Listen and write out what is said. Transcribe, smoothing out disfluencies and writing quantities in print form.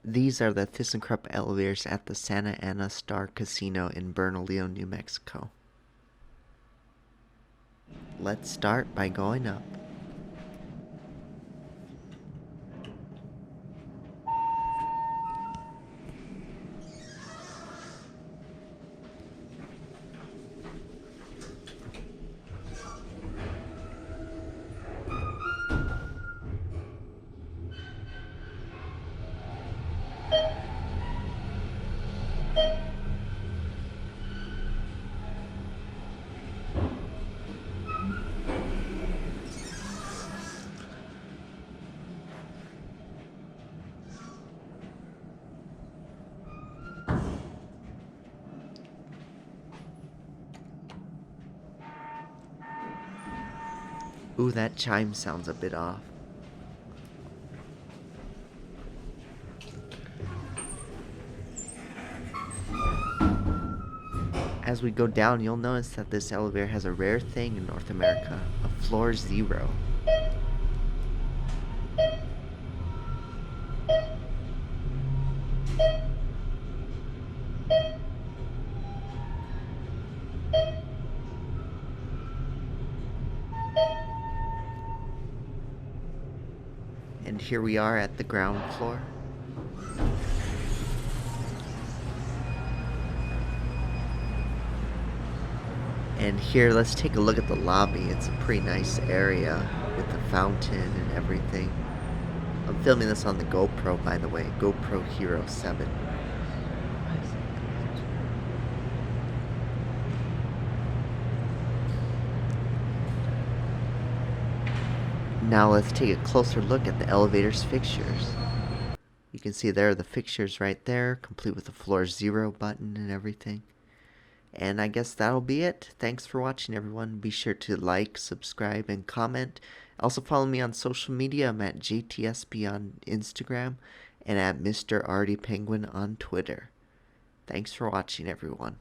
These are the ThyssenKrupp elevators at the Santa Ana Star Casino in Bernalillo, New Mexico. Let's start by going up. Ooh, that chime sounds a bit off. As we go down, you'll notice that this elevator has a rare thing in North America, a floor zero. And here we are at the ground floor. And here, let's take a look at the lobby. It's a pretty nice area with the fountain and everything. I'm filming this on the GoPro, by the way, GoPro Hero 7. Now let's take a closer look at the elevator's fixtures. You can see there are the fixtures right there, complete with the floor zero button and everything. And I guess that'll be it. Thanks for watching, everyone. Be sure to like, subscribe, and comment. Also follow me on social media. I'm at JTSB on Instagram and at Mr. Artie Penguin on Twitter. Thanks for watching, everyone.